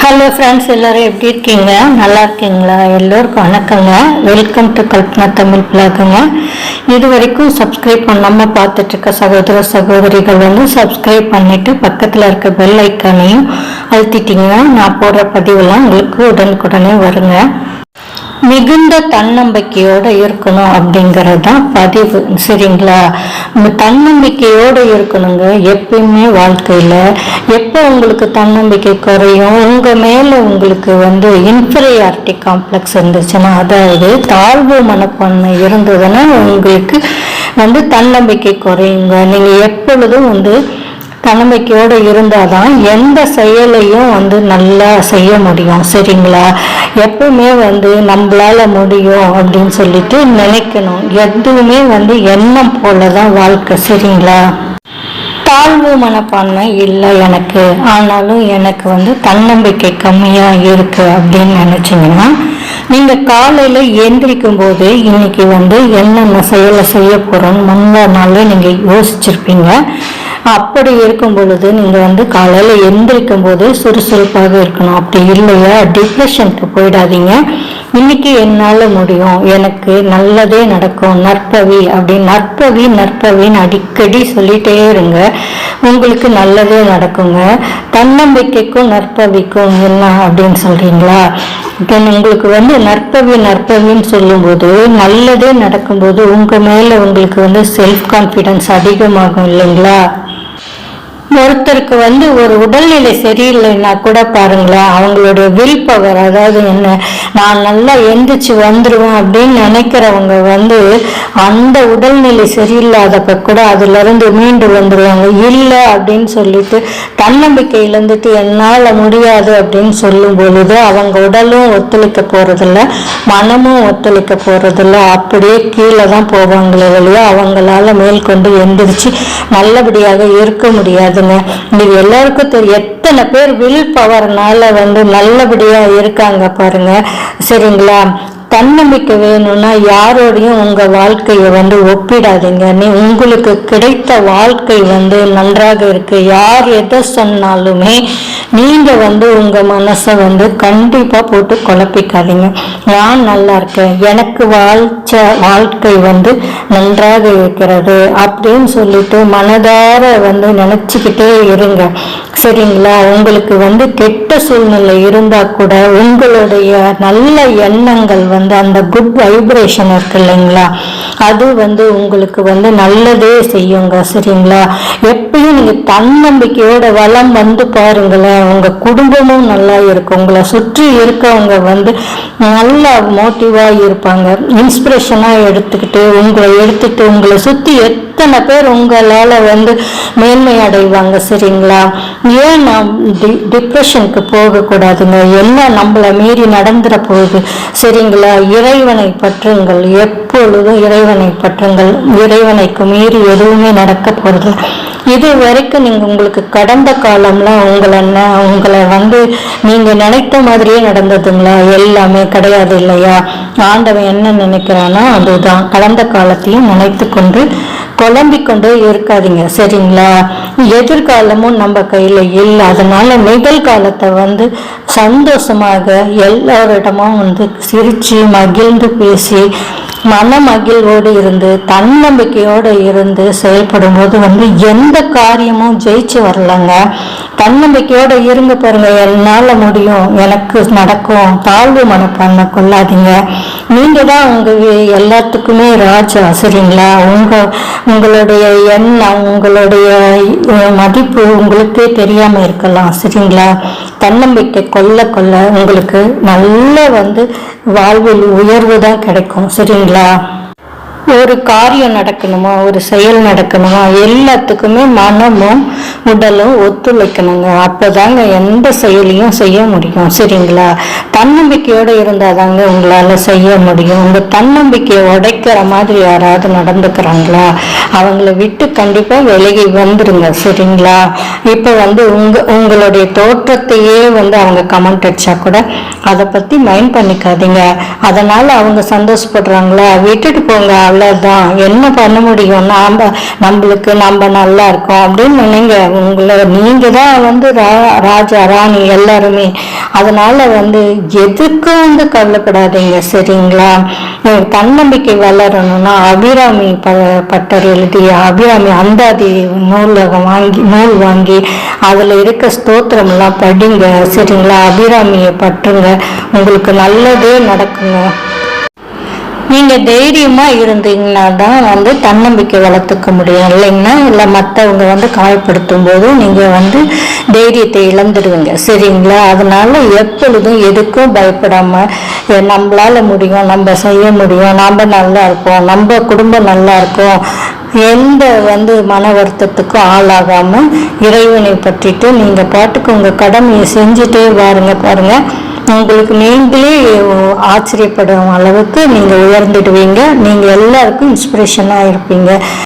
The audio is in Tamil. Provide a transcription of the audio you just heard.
ஹலோ ஃப்ரெண்ட்ஸ், எல்லோரும் எப்படி இருக்கீங்க? நல்லா இருக்கீங்களா? எல்லோருக்கும் வணக்கங்க. வெல்கம் டு கல்பனா தமிழ் பிளாக்குங்க. இது வரைக்கும் சப்ஸ்கிரைப் பண்ணாமல் பார்த்துட்ருக்க சகோதர சகோதரிகள் சப்ஸ்கிரைப் பண்ணிவிட்டு பக்கத்தில் இருக்க பெல் ஐக்கானையும் அழுத்திட்டிங்கன்னா நான் போடுற பதிவெல்லாம் உங்களுக்கு உடனுக்குடனே வருங்க. மிகுந்த தன்னம்பிக்கையோடு இருக்கணும் அப்படிங்கிறது தான் பதிவு, சரிங்களா? இந்த தன்னம்பிக்கையோடு இருக்கணுங்க எப்பயுமே வாழ்க்கையில். எப்போ உங்களுக்கு தன்னம்பிக்கை குறையும், உங்கள் மேலே உங்களுக்கு இன்ஃபீரியாரிட்டி காம்ப்ளெக்ஸ் இருந்துச்சுன்னா, அதாவது தாழ்வு மனப்பான்மை இருந்ததுன்னா உங்களுக்கு தன்னம்பிக்கை குறையுங்க. நீங்கள் எப்பொழுதும் தன்னம்பிக்கையோடு இருந்தால் தான் எந்த செயலையும் நல்லா செய்ய முடியும், சரிங்களா? எப்பவுமே நம்மளால முடியும் அப்படின்னு சொல்லிட்டு நினைக்கணும். எதுவுமே எண்ணம் போல தான் வாழ்க்கை, சரிங்களா? தாழ்வு மனப்பான்மை இல்லை எனக்கு, ஆனாலும் எனக்கு தன்னம்பிக்கை கம்மியாக இருக்கு அப்படின்னு நினச்சிங்கன்னா, நீங்கள் காலையில் எந்திரிக்கும் போது இன்னைக்கு என்னென்ன செயலை செய்ய போகிறோன்னு முன்னாள் நாளே நீங்கள் யோசிச்சிருப்பீங்க. அப்படி இருக்கும் பொழுது நீங்கள் காலையில் எந்திரிக்கும் போது சுறுசுறுப்பாக இருக்கணும். அப்படி இல்லையா டிப்ரெஷனுக்கு போயிடாதீங்க. இன்னைக்கு என்னால் முடியும், எனக்கு நல்லதே நடக்கும், நற்பவி அப்படின்னு நற்பவின்னு அடிக்கடி சொல்லிட்டே இருங்க. உங்களுக்கு நல்லதே நடக்குங்க. தன்னம்பிக்கைக்கும் நற்பவிக்கும் என்ன அப்படின்னு சொல்றீங்களா? இப்போ உங்களுக்கு நற்பவின்னு சொல்லும்போது நல்லதே நடக்கும்போது உங்கள் மேலே உங்களுக்கு செல்ஃப் கான்ஃபிடன்ஸ் அதிகமாகும் இல்லைங்களா? ஒருத்தருக்கு ஒரு உடல்நிலை சரியில்லைன்னா கூட பாருங்களேன், அவங்களுடைய வில் பவர், அதாவது என்ன, நான் நல்லா எந்திரிச்சு வந்துடுவேன் அப்படின்னு நினைக்கிறவங்க அந்த உடல்நிலை சரியில்லாதப்ப கூட அதுல இருந்து மீண்டு வந்துடுவாங்க. இல்லை அப்படின்னு சொல்லிட்டு தன்னம்பிக்கை இழந்துட்டு என்னால் முடியாது அப்படின்னு சொல்லும் பொழுது அவங்க உடலும் ஒத்துழைக்க போறதில்ல, மனமும் ஒத்துழைக்க போறதில்ல. அப்படியே கீழே தான் போவாங்களே வெளியே, அவங்களால மேற்கொண்டு எந்திரிச்சு நல்லபடியாக இருக்க முடியாது. இது எல்லாருக்கும் தெரியும். எத்தனை பேர் வில் பவர்னால நல்லபடியா இருக்காங்க பாருங்க, சரிங்களா? தன்னம்பிக்கை வேணும்னா யாரோடையும் உங்க வாழ்க்கையை ஒப்பிடாதீங்க. உங்களுக்கு கிடைத்த வாழ்க்கை நன்றாக இருக்கு. யார் எதை சொன்னாலுமே நீங்க உங்க மனசை கண்டிப்பா போட்டு குழப்பிக்காதீங்க. நான் நல்லா இருக்கேன், எனக்கு வாழ்க்கை நன்றாக இருக்கிறது அப்படின்னு சொல்லிட்டு மனதார நினைச்சுக்கிட்டே இருங்க, சரிங்களா? உங்களுக்கு கெட்ட சூழ்நிலை இருந்தா கூட உங்களுடைய நல்ல எண்ணங்கள் அந்த குட் வைப்ரேஷன் இருக்கு இல்லைங்களா, அது உங்களுக்கு நல்லதே செய்யுங்க, சரிங்களா? எப்பயும் நீங்க தன்னம்பிக்கையோட வளம் பாருங்களேன், உங்க குடும்பமும் நல்லா இருக்கும். உங்களை சுற்றி இருக்கவங்க நல்ல மோட்டிவா இருப்பாங்க. இன்ஸ்பிரேஷனா எடுத்துக்கிட்டு உங்களை சுத்தி எத்தனை பேர் உங்களால மேன்மை அடைவாங்க, சரிங்களா? ஏன் நாம் டிப்ரெஷனுக்கு போகக்கூடாதுங்க? என்ன நம்மளை மீறி நடந்துட போகுது, சரிங்களா? இறைவனை பற்றுங்கள், எப்பொழுதும் இறைவனை பற்றுங்கள். இறைவனைக்கு மீறி எதுவுமே நடக்க போறது. இது வரைக்கும் உங்களுக்கு கடந்த காலம்லாம் உங்களை நீங்க நினைத்த மாதிரியே நடந்ததுங்களா? எல்லாமே கிடையாது இல்லையா? ஆண்டவன் என்ன நினைக்கிறானோ அதுதான். கடந்த காலத்தையும் நினைத்து கொண்டு குழம்பிக்கொண்டே இருக்காதீங்க, சரிங்களா? எதிர்காலமும் நம்ம கையில இல்லை. அதனால நிகழ்காலத்தை சந்தோஷமாக எல்லாரிடமும் சிரிச்சு மகிழ்ந்து பேசி மன மகிழ்வோடு இருந்து தன்னம்பிக்கையோடு இருந்து செயல்படும் போது எந்த காரியமும் ஜெயிச்சு வரலங்க. தன்னம்பிக்கையோட இருங்க பாருங்க, என்னால முடியும், எனக்கு நடக்கும். தாழ்வு மனப்பான்மை கொள்ளாதீங்க. நீங்க தான் எல்லாத்துக்குமே ராஜா, சரிங்களா? உங்களுடைய எண்ணம், உங்களுடைய மதிப்பு உங்களுக்கே தெரியாம இருக்கலாம், சரிங்களா? தன்னம்பிக்கை கொள்ள உங்களுக்கு நல்ல வாழ்வில் உயர்வு தான் கிடைக்கும், சரிங்களா? ஒரு காரியம் நடக்கணுமா, ஒரு செயல் நடக்கணுமா, எல்லாத்துக்குமே மனமும் உடலும் ஒத்துழைக்கணுங்க. அப்போதாங்க எந்த செயலையும் செய்ய முடியும், சரிங்களா? தன்னம்பிக்கையோடு இருந்தாதாங்க உங்களால செய்ய முடியும். உங்க தன்னம்பிக்கையை உடைக்கிற மாதிரி யாராவது நடந்துக்கிறாங்களா, அவங்கள விட்டு கண்டிப்பா விலகி வந்துருங்க, சரிங்களா? இப்போ உங்களுடைய தோற்றத்தையே அவங்க கமெண்ட் அடிச்சா கூட அதை பத்தி மைண்ட் பண்ணிக்காதீங்க. அதனால அவங்க சந்தோஷப்படுறாங்களா, விட்டுட்டு போங்க. அவ்வளோதான். என்ன பண்ண முடியும்? நம்மளுக்கு நம்ம நல்லா இருக்கோம் அப்படின்னு நினைங்க. நீங்க தான் ராஜா ராணி எல்லாருமே. அதனால எதுக்கும் கவலைப்படாதீங்க, சரிங்களா? தன்னம்பிக்கை வளரணும்னா அபிராமி பட்டர் எழுதிய அபிராமி அந்தாதி நூல் வாங்கி அதுல இருக்க ஸ்தோத்திரம் எல்லாம் படிங்க, சரிங்களா? அபிராமியை பற்றுங்க, உங்களுக்கு நல்லதே நடக்குங்க. நீங்க தைரியமா இருந்தீங்கன்னா தான் தன்னம்பிக்கை வளர்த்துக்க முடியும், இல்லைங்கன்னா இல்லை மற்றவங்க காயப்படுத்தும் போது நீங்க தைரியத்தை இழந்துடுவீங்க, சரிங்களா? அதனால எப்பொழுதும் எதுக்கும் பயப்படாம நம்மளால முடியும், நம்ம செய்ய முடியும், நம்ம நல்லா இருப்போம், நம்ம குடும்பம் நல்லா இருக்கும், எந்த மன வருத்தத்துக்கும் ஆளாகாம இறைவனை பற்றிட்டு நீங்க பாட்டுக்கு உங்க கடமையை செஞ்சுட்டே பாருங்க. உங்களுக்கு நீங்களே ஆச்சரியப்படும் அளவுக்கு நீங்க உயர்ந்துடுவீங்க. நீங்க எல்லாருக்கும் இன்ஸ்பிரேஷனா இருப்பீங்க.